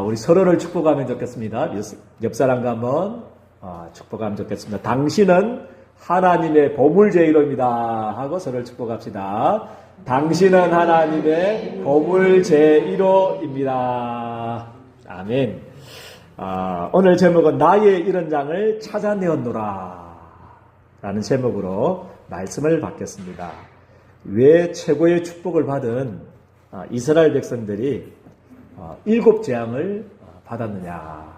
우리 서로를 축복하면 좋겠습니다. 옆 사람과 한번 축복하면 좋겠습니다. 당신은 하나님의 보물제1호입니다. 하고 서로를 축복합시다. 당신은 하나님의 보물제1호입니다. 아멘. 오늘 제목은 나의 이런 장을 찾아내었노라 라는 제목으로 말씀을 받겠습니다. 왜 최고의 축복을 받은 이스라엘 백성들이 7 재앙을 받았느냐?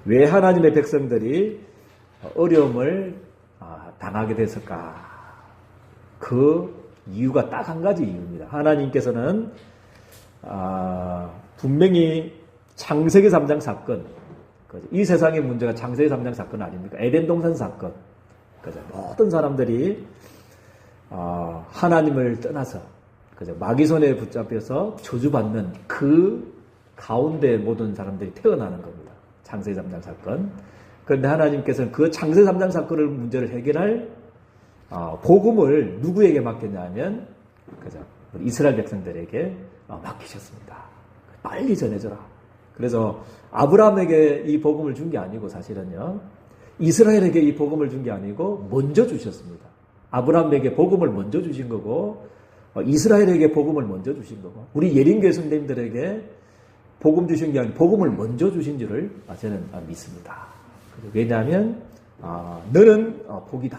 왜 하나님의 백성들이 어려움을 당하게 됐을까? 그 이유가 딱 한 가지 이유입니다. 하나님께서는 분명히 창세기 3장 사건, 이 세상의 문제가 창세기 3장 사건 아닙니까? 에덴 동산 사건. 모든 사람들이 하나님을 떠나서 마귀 손에 붙잡혀서 저주받는 그 가운데 모든 사람들이 태어나는 겁니다. 창세기 3장 사건. 그런데 하나님께서는 그 창세기 3장 사건을 문제를 해결할 복음을 누구에게 맡겼냐면 이스라엘 백성들에게 맡기셨습니다. 빨리 전해줘라. 그래서 아브라함에게 이 복음을 준 게 아니고 사실은요, 이스라엘에게 이 복음을 준 게 아니고 먼저 주셨습니다. 아브라함에게 복음을 먼저 주신 거고 이스라엘에게 복음을 먼저 주신 거고, 우리 예린교회 성도님들에게 복음 주신 게 아니고 복음을 먼저 주신 줄을 저는 믿습니다. 왜냐하면 너는 복이다.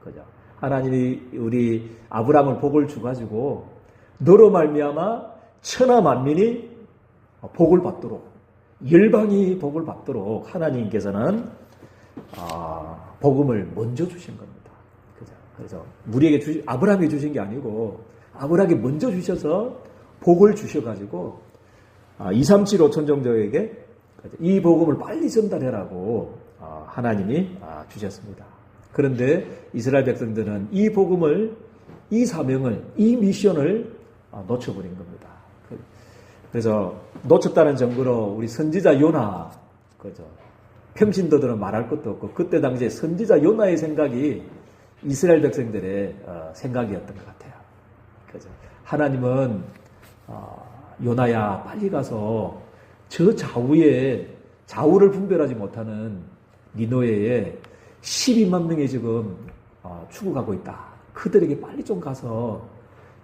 그죠? 하나님이 우리 아브라함을 복을 주가지고 너로 말미암아 천하 만민이 복을 받도록, 열방이 복을 받도록 하나님께서는 복음을 먼저 주신 겁니다. 그죠? 그래서 우리에게 아브라함이 주신 게 아니고 아브라함이 먼저 주셔서 복을 주셔가지고 237 5천 종족에게 이 복음을 빨리 전달해라고 하나님이 주셨습니다. 그런데 이스라엘 백성들은 이 복음을, 이 사명을, 이 미션을 놓쳐버린 겁니다. 그래서 놓쳤다는 증거로 우리 선지자 요나, 그죠? 평신도들은 말할 것도 없고 그때 당시에 선지자 요나의 생각이 이스라엘 백성들의 생각이었던 것 같아요. 그죠? 하나님은 요나야 빨리 가서 저 좌우를 분별하지 못하는 니느웨에 12만 명이 지금 죽어가고 있다. 그들에게 빨리 좀 가서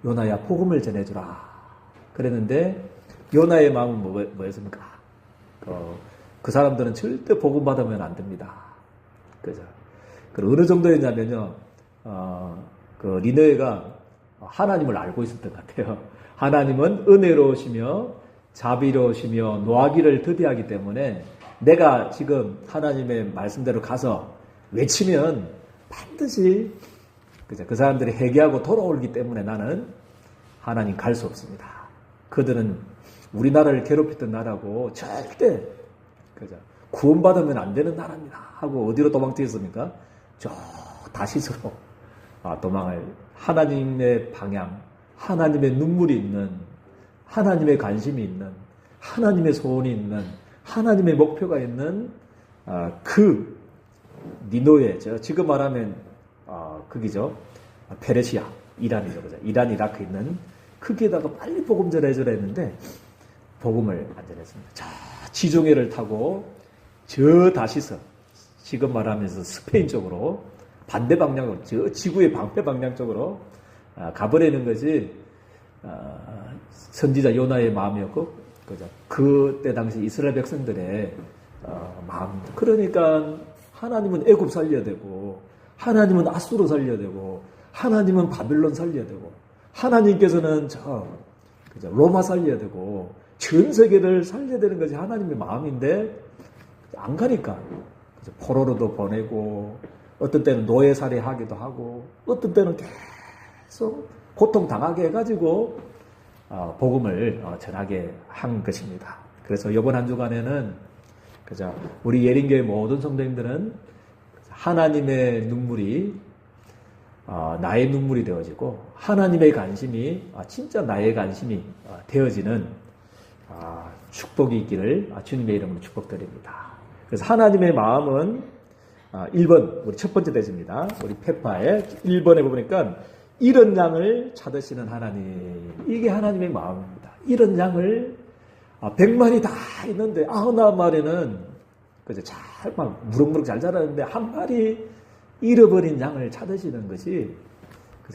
요나야 복음을 전해주라. 그랬는데 요나의 마음은 뭐였습니까? 그 사람들은 절대 복음 받으면 안 됩니다. 그죠? 그 어느 정도였냐면요, 그 니느웨가 하나님을 알고 있었던 것 같아요. 하나님은 은혜로우시며 자비로우시며 노하기를 더디하기 때문에 내가 지금 하나님의 말씀대로 가서 외치면 반드시 그 사람들이 회개하고 돌아오기 때문에 나는 하나님 갈 수 없습니다. 그들은 우리나라를 괴롭혔던 나라고 절대 구원받으면 안 되는 나라입니다 하고 어디로 도망치겠습니까? 저 다시스로 도망을, 하나님의 방향, 하나님의 눈물이 있는, 하나님의 관심이 있는, 하나님의 소원이 있는, 하나님의 목표가 있는 그 니느웨, 지금 말하면 거기죠, 페르시아, 이란이죠, 그죠? 이란, 이라크 있는 거기에다가 빨리 복음 전해주라 했는데 복음을 안 전했습니다. 자, 지중해를 타고 저 다시서, 지금 말하면서 스페인 쪽으로 반대 방향으로, 저 지구의 방패 방향 쪽으로 가버리는 것이 선지자 요나의 마음이었고, 그죠? 그때 당시 이스라엘 백성들의 마음입니다. 그러니까 하나님은 애굽 살려야 되고, 하나님은 아수르 살려야 되고, 하나님은 바빌론 살려야 되고, 하나님께서는 그죠? 로마 살려야 되고, 전 세계를 살려야 되는 것이 하나님의 마음인데 안 가니까 그죠? 포로로도 보내고, 어떤 때는 노예 살해하기도 하고, 어떤 때는 계속 고통 당하게 해가지고 복음을 전하게 한 것입니다. 그래서 이번 한 주간에는 그죠? 우리 예린교회 모든 성도님들은 하나님의 눈물이 나의 눈물이 되어지고, 하나님의 관심이 진짜 나의 관심이 되어지는 축복이 있기를 주님의 이름으로 축복드립니다. 그래서 하나님의 마음은 1번, 우리 첫 번째 대지입니다. 우리 페파의 1번에 보니까 이런 양을 찾으시는 하나님, 이게 하나님의 마음입니다. 이런 양을 100마리 다 있는데 99마리는 그저 잘 막 무럭무럭 잘 자라는데 한 마리 잃어버린 양을 찾으시는 것이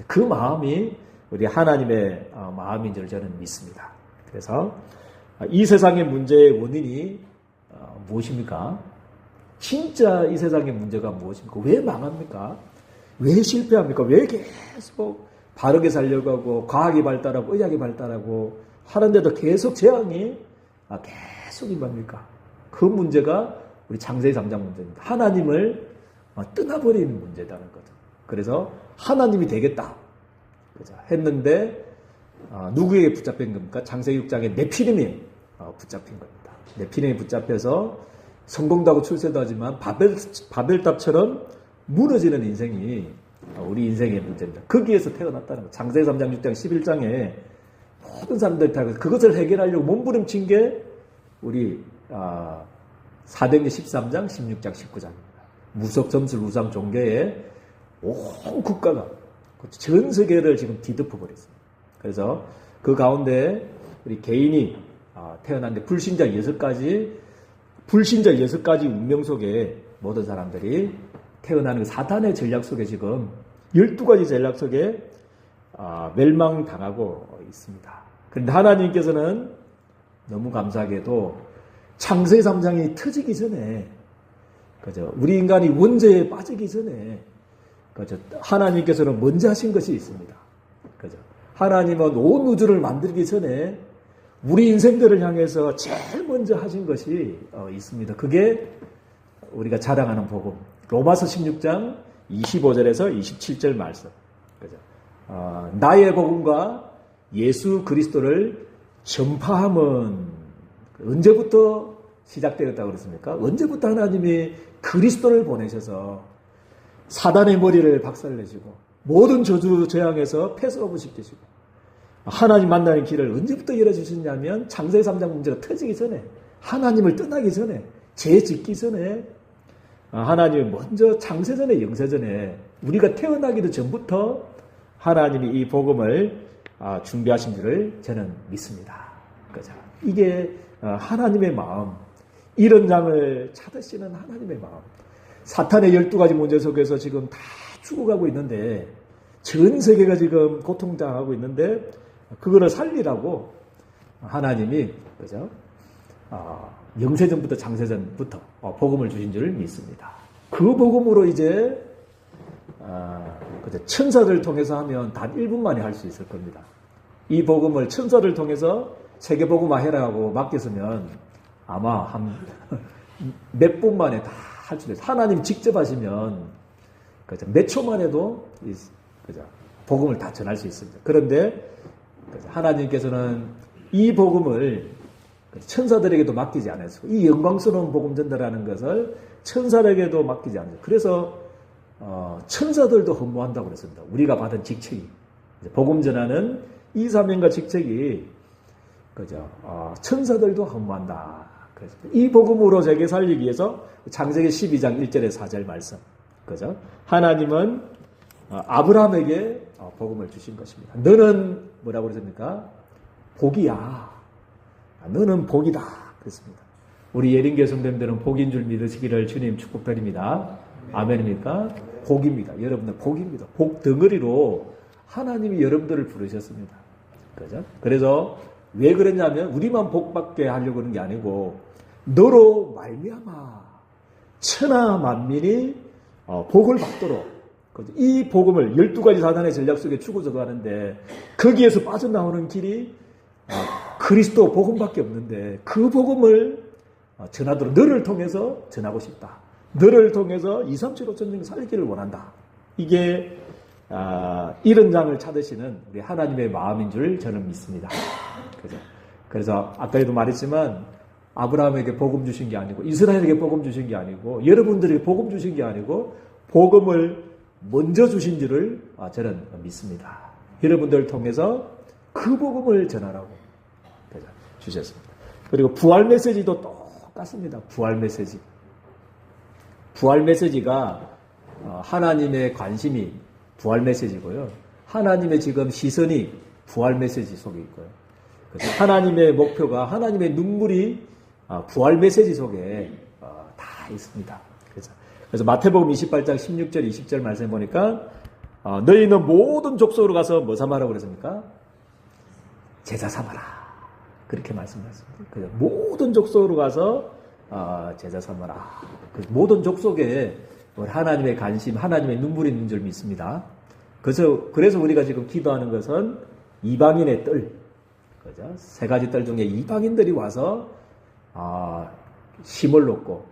그 마음이 우리 하나님의 마음인 줄 저는 믿습니다. 그래서 이 세상의 문제의 원인이 무엇입니까? 진짜 이 세상의 문제가 무엇입니까? 왜 망합니까? 왜 실패합니까? 왜 계속 바르게 살려고 하고 과학이 발달하고 의학이 발달하고 하는데도 계속 재앙이 계속 임합니까? 그 문제가 우리 창세기 3장 문제입니다. 하나님을 떠나버리는 문제라는 거죠. 그래서 하나님이 되겠다 했는데 누구에게 붙잡힌 겁니까? 창세기 6장에 네피림이 붙잡힌 겁니다. 네피림이 붙잡혀서 성공도 하고 출세도 하지만 바벨탑처럼 무너지는 인생이 우리 인생의 문제입니다. 거기에서 태어났다는 거예요. 창세기 3장 6장 11장에 모든 사람들이 다 그것을 해결하려고 몸부림친 게 우리 사도행전 13장 16장 19장입니다. 무속 점술 우상 종교에 온 국가가 전 세계를 지금 뒤덮어 버렸습니다. 그래서 그 가운데 우리 개인이 태어났는데 불신자 6가지 운명 속에 모든 사람들이 태어나는 사탄의 전략 속에 지금 12가지 전략 속에 멸망당하고 있습니다. 그런데 하나님께서는 너무 감사하게도 창세기 3장이 터지기 전에 그죠? 우리 인간이 원죄에 빠지기 전에 그죠? 하나님께서는 먼저 하신 것이 있습니다. 그죠? 하나님은 온 우주를 만들기 전에 우리 인생들을 향해서 제일 먼저 하신 것이 있습니다. 그게 우리가 자랑하는 복음. 로마서 16장 25절에서 27절 말씀. 그죠? 나의 복음과 예수 그리스도를 전파함은 언제부터 시작되었다고 그랬습니까? 언제부터 하나님이 그리스도를 보내셔서 사단의 머리를 박살내시고 모든 저주 재앙에서 패스오브 시키시고 하나님 만나는 길을 언제부터 열어주셨냐면 창세기 3장 문제가 터지기 전에 하나님을 떠나기 전에 죄 짓기 전에 하나님이 먼저 창세전에 영세전에 우리가 태어나기도 전부터 하나님이 이 복음을 준비하신 줄을 저는 믿습니다. 그죠? 이게 하나님의 마음, 이런 장을 찾으시는 하나님의 마음. 사탄의 12가지 문제 속에서 지금 다 죽어가고 있는데 전 세계가 지금 고통당하고 있는데 그거를 살리라고 하나님이 그죠? 영세전부터 장세전부터 복음을 주신 줄 믿습니다. 그 복음으로 이제 천사를 통해서 하면 단 1분 만에 할 수 있을 겁니다. 이 복음을 천사를 통해서 세계복음화 해라고 맡겼으면 아마 한 몇 분 만에 다 할 수 있어요. 하나님 직접 하시면 몇 초만 해도 복음을 다 전할 수 있습니다. 그런데 하나님께서는 이 복음을 천사들에게도 맡기지 않았고 이 영광스러운 복음 전달하는 것을 천사들에게도 맡기지 않았어요. 그래서 천사들도 허무한다고 그랬습니다. 우리가 받은 직책이 복음 전하는 이 사명과 직책이 그죠? 천사들도 허무한다. 그래서 이 복음으로 세계 살리기 위해서 창세기 12장 1절에 4절 말씀. 그죠? 하나님은 아브라함에게 복음을 주신 것입니다. 너는 뭐라고 그랬습니까? 복이야. 너는 복이다. 그랬습니다. 우리 예린교 성도님들은 복인 줄 믿으시기를 주님 축복드립니다. 아멘입니까? 복입니다. 여러분들 복입니다. 복 덩어리로 하나님이 여러분들을 부르셨습니다. 그죠? 그래서 왜 그랬냐면 우리만 복받게 하려고 하는 게 아니고 너로 말미암아 천하 만민이 복을 받도록 이 복음을 12가지 사단의 전략 속에 추구져 가는데 거기에서 빠져나오는 길이 그리스도 복음밖에 없는데 그 복음을 전하도록 너를 통해서 전하고 싶다. 너를 통해서 2, 3, 7, 5천 명 살리기를 원한다. 이게 이런 장을 찾으시는 우리 하나님의 마음인 줄 저는 믿습니다. 그래서 아까에도 말했지만 아브라함에게 복음 주신 게 아니고 이스라엘에게 복음 주신 게 아니고 여러분들에게 복음 주신 게 아니고 복음을 먼저 주신 줄을 저는 믿습니다. 여러분들을 통해서 그 복음을 전하라고 주셨습니다. 그리고 부활 메시지도 똑같습니다. 부활 메시지. 부활 메시지가 하나님의 관심이 부활 메시지고요. 하나님의 지금 시선이 부활 메시지 속에 있고요. 하나님의 목표가 하나님의 눈물이 부활 메시지 속에 다 있습니다. 그래서 마태복음 28장 16절 20절 말씀 보니까 너희는 모든 족속으로 가서 뭐 삼아라고 그랬습니까? 제자 삼아라. 그렇게 말씀하셨습니다. 모든 족속으로 가서 제자 삼아라. 모든 족속에 하나님의 관심, 하나님의 눈물이 있는 줄 믿습니다. 그래서 우리가 지금 기도하는 것은 이방인의 뜰, 그죠? 세 가지 뜰 중에 이방인들이 와서 힘을 얻고,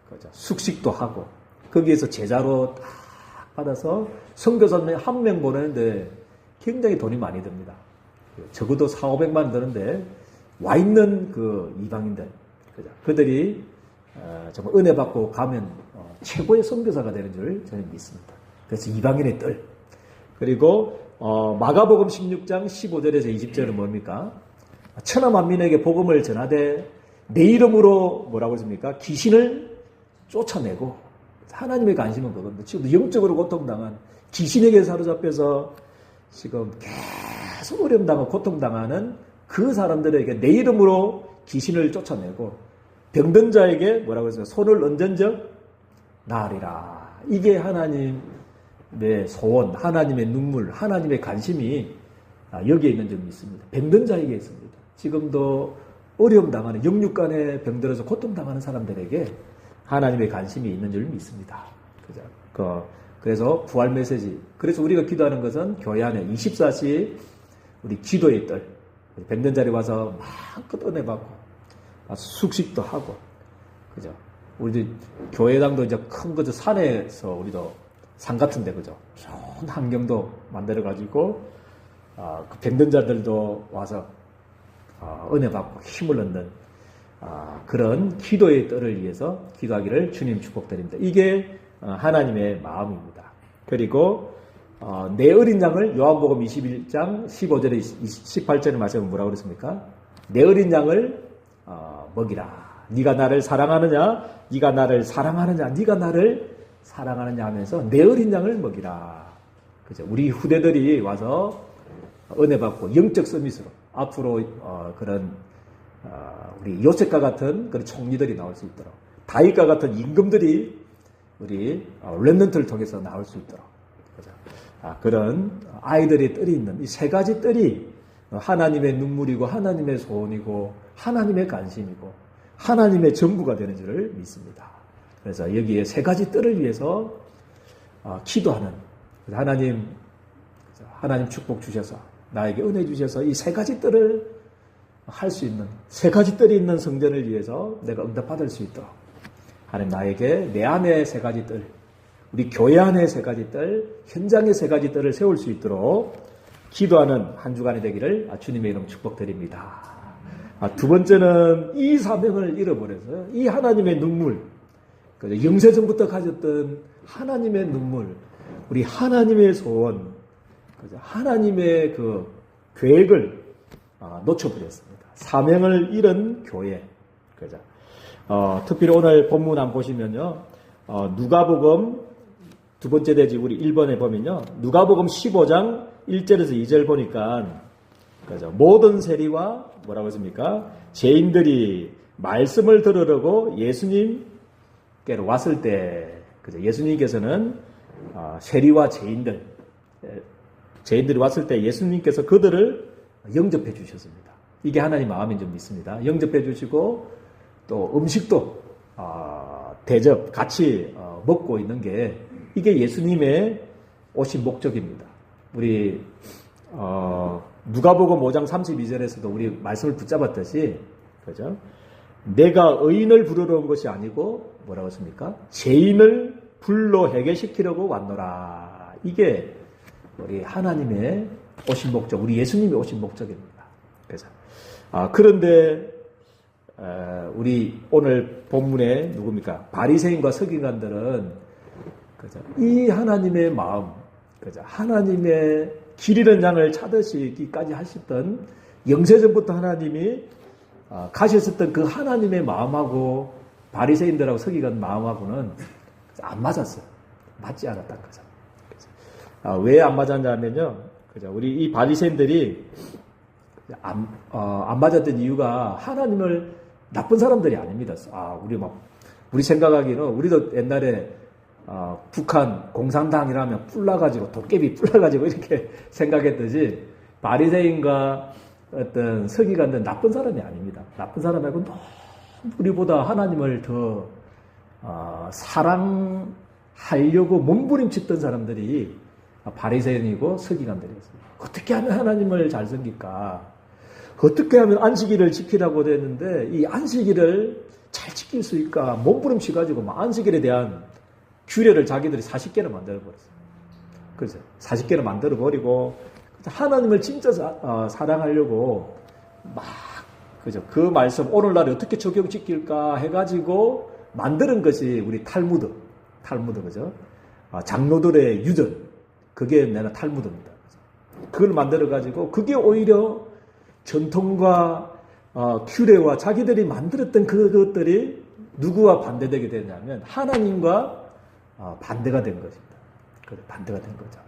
그죠? 숙식도 하고, 거기에서 제자로 딱 받아서 선교사님 한 명 보내는데 굉장히 돈이 많이 듭니다. 적어도 4,500만 드는데 와 있는 그 이방인들, 그죠? 그들이 정말 은혜 받고 가면 최고의 선교사가 되는 줄 저는 믿습니다. 그래서 이방인의 뜰. 그리고 마가복음 16장 15절에서 20절은 뭡니까? 천하 만민에게 복음을 전하되 내 이름으로 뭐라고 했습니까? 귀신을 쫓아내고, 하나님의 관심은 그겁니다. 지금 영적으로 고통당한, 귀신에게 사로잡혀서 지금 계속 어려움당하고 고통당하는 그 사람들에게 내 이름으로 귀신을 쫓아내고, 병든 자에게 뭐라고 했습니까? 손을 얹은적 나으리라. 이게 하나님의 소원, 하나님의 눈물, 하나님의 관심이 여기에 있는 줄 믿습니다. 병든 자에게 있습니다. 지금도 어려움 당하는, 영육간에 병들어서 고통당하는 사람들에게 하나님의 관심이 있는 줄 믿습니다. 그죠? 그래서 부활 메시지. 그래서 우리가 기도하는 것은 교회 안에 24시 우리 기도의 뜰. 병든 자리에 와서 마음껏 은혜 받고, 숙식도 하고, 그죠? 우리 교회당도 이제 큰 거죠. 산에서 우리도 산 같은데, 그죠? 좋은 환경도 만들어가지고, 그 병든 자들도 와서 은혜 받고 힘을 얻는 그런 기도의 뜰을 위해서 기도하기를 주님 축복드립니다. 이게 하나님의 마음입니다. 그리고 내 어린 양을 요한복음 21장 15절에 18절에 말씀은 뭐라고 그랬습니까? 내 어린 양을 먹이라. 네가 나를 사랑하느냐? 네가 나를 사랑하느냐? 네가 나를 사랑하느냐 하면서 내 어린 양을 먹이라. 그죠? 우리 후대들이 와서 은혜 받고 영적 서밋으로 앞으로 그런 우리 요셉과 같은 그런 총리들이 나올 수 있도록, 다윗과 같은 임금들이 우리 렘넌트를 통해서 나올 수 있도록, 그죠? 그런 아이들의 뜰이 있는 이 세 가지 뜰이 하나님의 눈물이고 하나님의 소원이고 하나님의 관심이고 하나님의 전부가 되는 줄을 믿습니다. 그래서 여기에 세 가지 뜰을 위해서 기도하는, 하나님 축복 주셔서 나에게 은혜 주셔서 이 세 가지 뜰을 할 수 있는, 세 가지 뜰이 있는 성전을 위해서 내가 응답받을 수 있도록 하나님 나에게 내 안에 세 가지 뜰, 우리 교회 안에 세 가지 뜰, 현장에 세 가지 뜰을 세울 수 있도록 기도하는 한 주간이 되기를 주님의 이름 축복드립니다. 두 번째는 이 사명을 잃어버려서 이 하나님의 눈물, 영세전부터 가졌던 하나님의 눈물, 우리 하나님의 소원, 하나님의 그 계획을 놓쳐버렸습니다. 사명을 잃은 교회. 그죠? 특별히 오늘 본문 한번 보시면요. 누가복음 두 번째 대지 우리 1번에 보면요. 누가복음 15장 1절에서 2절 보니까, 그죠? 모든 세리와 뭐라고 했습니까? 죄인들이 말씀을 들으려고 예수님께로 왔을 때, 그죠? 예수님께서는 세리와 죄인들이 왔을 때 예수님께서 그들을 영접해 주셨습니다. 이게 하나님 마음인 줄 믿습니다. 영접해 주시고 또 음식도 대접 같이 먹고 있는 게 이게 예수님의 오신 목적입니다. 우리 누가복음 5장 32절에서도 우리 말씀을 붙잡았듯이, 그죠? 내가 의인을 부르러 온 것이 아니고 뭐라고 했습니까? 죄인을 불러 해결시키려고 왔노라. 이게 우리 하나님의 오신 목적, 우리 예수님이 오신 목적입니다. 그래서 그런데 우리 오늘 본문에 누굽니까? 바리새인과 서기관들은, 그죠? 이 하나님의 마음, 그죠? 하나님의 길 잃은 양을 찾으시기까지 하셨던, 영세전부터 하나님이 가셨었던 그 하나님의 마음하고 바리새인들하고 서기관 마음하고는 안 맞았어요. 맞지 않았다는 거죠. 왜 안 맞았냐면요, 그죠? 우리 이 바리새인들이 안 맞았던 이유가 하나님을 나쁜 사람들이 아닙니다. 우리 생각하기는 우리도 옛날에 북한 공산당이라면 뿔나가지고 도깨비 뿔나가지고 이렇게 생각했듯이 바리새인과 어떤 서기관들은 나쁜 사람이 아닙니다. 나쁜 사람 말고 너무 우리보다 하나님을 더 사랑하려고 몸부림쳤던 사람들이 바리새인이고 서기관들이었습니다. 어떻게 하면 하나님을 잘 섬길까? 어떻게 하면 안식일을 지키라고 했는데 이 안식일을 잘 지킬 수 있을까? 몸부림쳐가지고 안식일에 대한 규례를 자기들이 40개를 만들어버렸어요. 그죠? 40개를 만들어버리고 하나님을 진짜 사랑하려고 그죠? 그 말씀 오늘날에 어떻게 적용시킬까 해가지고 만드는 것이 우리 탈무드, 그죠? 장로들의 유전, 그게 내가 탈무드입니다. 그걸 만들어가지고 그게 오히려 전통과 규례와 자기들이 만들었던 그것들이 누구와 반대되게 되냐면 하나님과 반대가 된 것입니다. 반대가 된 거죠.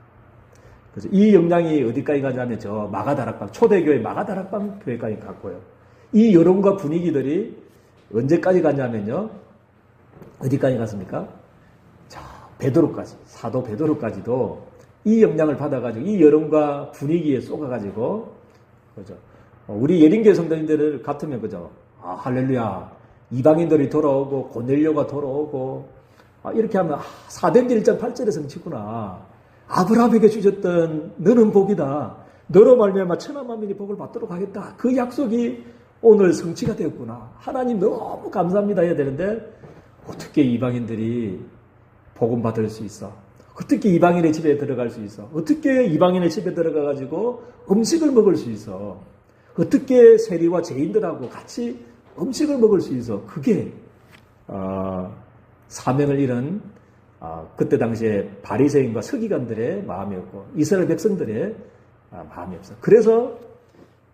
그래서 이 영향이 어디까지 가냐면 저 마가다락방, 초대교회 마가다락방 교회까지 갔고요. 이 여론과 분위기들이 언제까지 갔냐면요. 어디까지 갔습니까? 자, 베드로까지, 사도 베드로까지도 이 영향을 받아가지고 이 여론과 분위기에 쏘가가지고, 그죠. 우리 예린교회 성도님들 같으면, 그죠. 할렐루야. 이방인들이 돌아오고, 고넬료가 돌아오고, 이렇게 하면, 사도행전 1장 8절의 성취구나. 아브라함에게 주셨던 너는 복이다. 너로 말미암아 천하 만민이 복을 받도록 하겠다. 그 약속이 오늘 성취가 되었구나. 하나님 너무 감사합니다 해야 되는데 어떻게 이방인들이 복음 받을 수 있어? 어떻게 이방인의 집에 들어갈 수 있어? 어떻게 이방인의 집에 들어가가지고 음식을 먹을 수 있어? 어떻게 세리와 죄인들하고 같이 음식을 먹을 수 있어? 그게 사명을 잃은 그때 당시에 바리새인과 서기관들의 마음이었고 이스라엘 백성들의 마음이었어. 그래서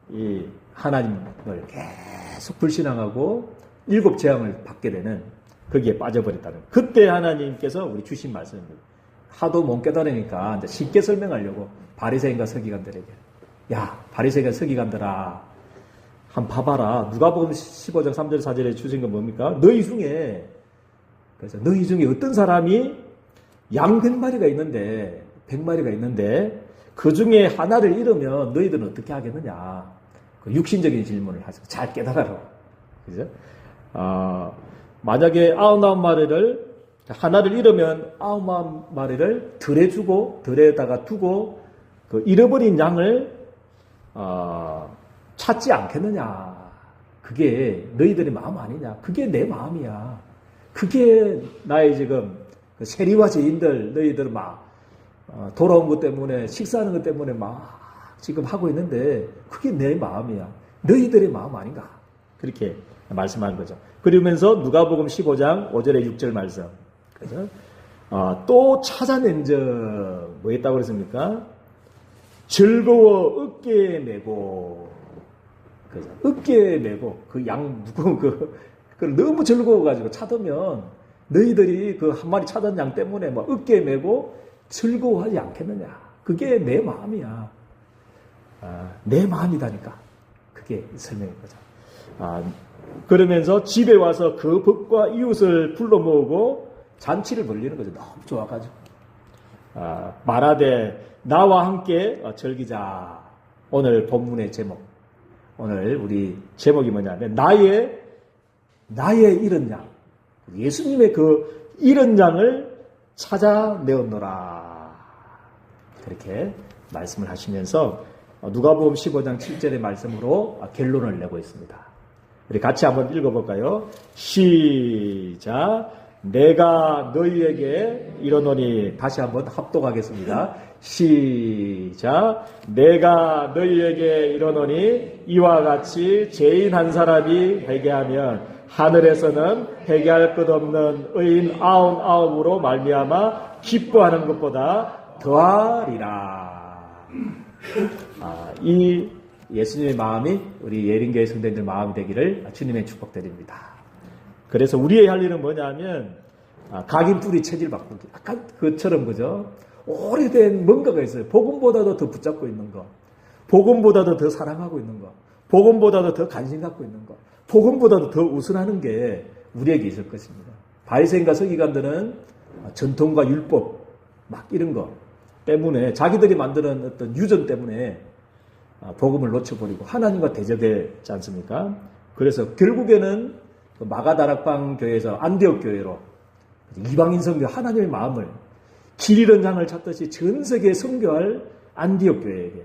이 하나님을 계속 불신앙하고 7 재앙을 받게 되는 거기에 빠져버렸다는. 그때 하나님께서 우리 주신 말씀입니다. 하도 못 깨달으니까 이제 쉽게 설명하려고 바리새인과 서기관들에게, 야 바리새인과 서기관들아, 한번 봐봐라. 누가복음 15장 3절 4절에 주신 건 뭡니까? 너희 중에 어떤 사람이 양 100마리가 있는데 그 중에 하나를 잃으면 너희들은 어떻게 하겠느냐? 그 육신적인 질문을 하셔서 잘 깨달아라. 그죠? 만약에 99마리를 하나를 잃으면 99마리를 들에다가 두고 그 잃어버린 양을 찾지 않겠느냐? 그게 너희들의 마음 아니냐? 그게 내 마음이야. 그게 나의 지금 세리와 죄인들 너희들 돌아온 것 때문에 식사하는 것 때문에 지금 하고 있는데 그게 내 마음이야. 너희들의 마음 아닌가? 그렇게 말씀하는 거죠. 그러면서 누가복음 15장 5절에 6절 말씀. 그죠? 또 찾아낸 적 뭐 했다고 그랬습니까? 즐거워 어깨에 메고, 그죠? 어깨에 메고 그 양 무거운 그걸 너무 즐거워가지고 찾으면 너희들이 그 한 마리 찾은 양 때문에 어깨에 메고 즐거워하지 않겠느냐? 그게 내 마음이야. 내 마음이다니까. 그게 설명인 거죠. 그러면서 집에 와서 그 벗과 이웃을 불러 모으고 잔치를 벌리는 거죠. 너무 좋아가지고. 말하되 나와 함께 즐기자. 오늘 본문의 제목. 오늘 우리 제목이 뭐냐면 나의 잃은 양. 예수님의 그 잃은 양을 찾아내었노라. 그렇게 말씀을 하시면서 누가복음 15장 7절의 말씀으로 결론을 내고 있습니다. 우리 같이 한번 읽어볼까요? 시작. 내가 너희에게 이르노니. 다시 한번 합독하겠습니다. 시작. 내가 너희에게 이르노니 이와 같이 죄인 한 사람이 회개하면 하늘에서는 회개할 것 없는 의인 99으로 말미암아 기뻐하는 것보다 더하리라. 이 예수님의 마음이 우리 예린교회 성도님들 마음이 되기를 주님의 축복드립니다. 그래서 우리의 할 일은 뭐냐면 각인 뿌리 체질 바꾸기. 아까 그처럼 그죠? 오래된 뭔가가 있어요. 복음보다도 더 붙잡고 있는 거. 복음보다도 더 사랑하고 있는 것, 복음보다도 더 관심 갖고 있는 것, 복음보다도 더 우선하는 게 우리에게 있을 것입니다. 바리새인과 서기관들은 전통과 율법 막 이런 거 때문에 자기들이 만드는 어떤 유전 때문에 복음을 놓쳐버리고 하나님과 대적했지 않습니까? 그래서 결국에는 마가다락방 교회에서 안디옥 교회로 이방인 선교 하나님의 마음을 길 잃은 양을 찾듯이 전 세계에 선교할 안디옥 교회에게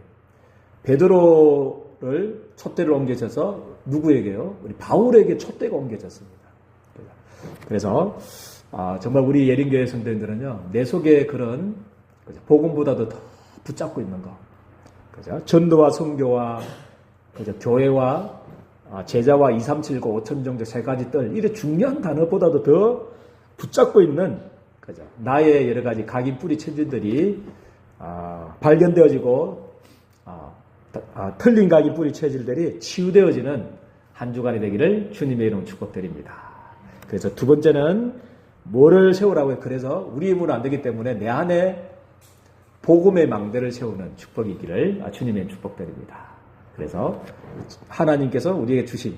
베드로를 촛대를 옮겨져서 누구에게요? 우리 바울에게 촛대가 옮겨졌습니다. 그래서 정말 우리 예린교회 성도님들은요, 내 속에 그런 복음보다도 더 붙잡고 있는 거, 그죠? 전도와 선교와 그죠? 교회와 제자와 237고 5천정제 세 가지 뜰, 이래 중요한 단어보다도 더 붙잡고 있는, 그죠? 나의 여러 가지 각인 뿌리 체질들이 발견되어지고 틀린 각인 뿌리 체질들이 치유되어지는 한 주간이 되기를 주님의 이름으로 축복드립니다. 그래서 두 번째는 뭐를 세우라고 해요? 그래서 우리 힘으로 안 되기 때문에 내 안에 복음의 망대를 세우는 축복이 있기를 주님의 축복드립니다. 그래서 하나님께서 우리에게 주신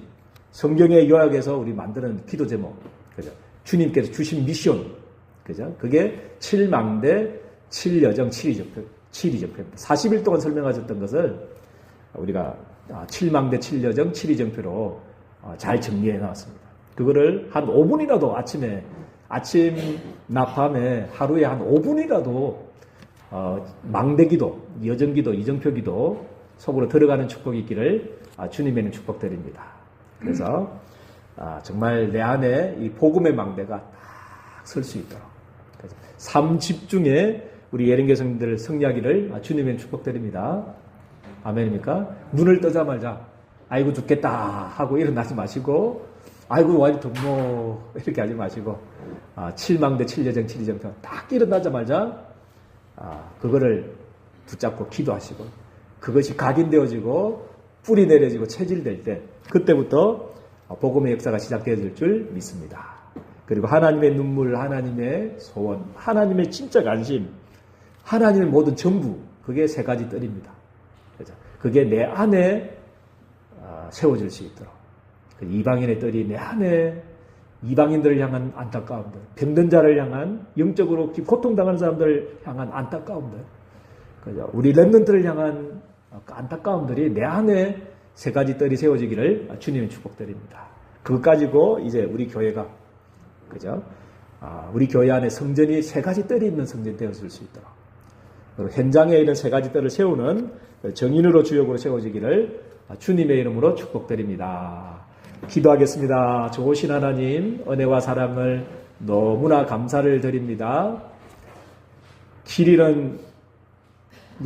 성경의 요약에서 우리 만드는 기도 제목, 그죠? 주님께서 주신 미션, 그죠? 그게 7망대, 7여정, 7이정표입니다. 40일 동안 설명하셨던 것을 우리가 7망대, 7여정, 7이정표로 잘 정리해 놨습니다. 그거를 한 5분이라도 아침나 밤에 하루에 한 5분이라도 망대기도, 여정기도, 이정표기도 속으로 들어가는 축복이 있기를 주님에는 축복드립니다. 그래서 정말 내 안에 이 복음의 망대가 딱 설 수 있도록 삶 집중에 우리 예린교 성도들 승리하기를 주님에는 축복드립니다. 아멘입니까? 눈을 뜨자마자 아이고 죽겠다 하고 일어나지 마시고 아이고 와이 덥노 이렇게 하지 마시고 7망대 7여정 7이정표 딱 일어나자마자 그거를 붙잡고 기도하시고 그것이 각인되어지고 뿌리 내려지고 체질될 때 그때부터 복음의 역사가 시작되어질 줄 믿습니다. 그리고 하나님의 눈물, 하나님의 소원, 하나님의 진짜 관심, 하나님의 모든 전부, 그게 세 가지 뜰입니다. 그게 내 안에 세워질 수 있도록 이방인의 뜰이 내 안에 이방인들을 향한 안타까움들, 병든 자를 향한 영적으로 고통당하는 사람들을 향한 안타까움들, 우리 렘넌트를 향한 안타까움들이 내 안에 세 가지 뜰이 세워지기를 주님의 축복드립니다. 그것 가지고 이제 우리 교회가 그죠? 우리 교회 안에 성전이 세 가지 뜰이 있는 성전이 되었을 수 있도록 그리고 현장에 있는 세 가지 뜰을 세우는 정인으로 주역으로 세워지기를 주님의 이름으로 축복드립니다. 기도하겠습니다. 좋으신 하나님, 은혜와 사랑을 너무나 감사를 드립니다. 길 잃은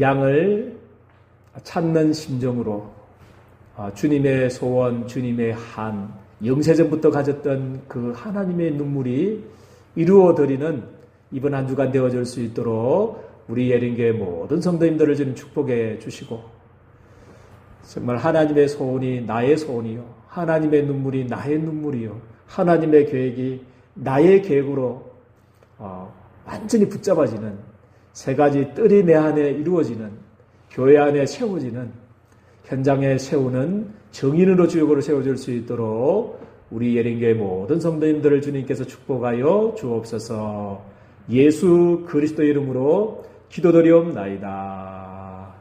양을 찾는 심정으로 주님의 소원, 주님의 한, 영세전부터 가졌던 그 하나님의 눈물이 이루어드리는 이번 한 주간 되어질 수 있도록 우리 예린교회 모든 성도님들을 주님 축복해 주시고 정말 하나님의 소원이 나의 소원이요, 하나님의 눈물이 나의 눈물이요, 하나님의 계획이 나의 계획으로 완전히 붙잡아지는 세 가지 뜰이 내 안에 이루어지는 교회 안에 세워지는 현장에 세우는 정인으로 주역으로 세워질 수 있도록 우리 예린교회 모든 성도님들을 주님께서 축복하여 주옵소서. 예수 그리스도 이름으로 기도드리옵나이다.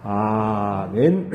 아멘.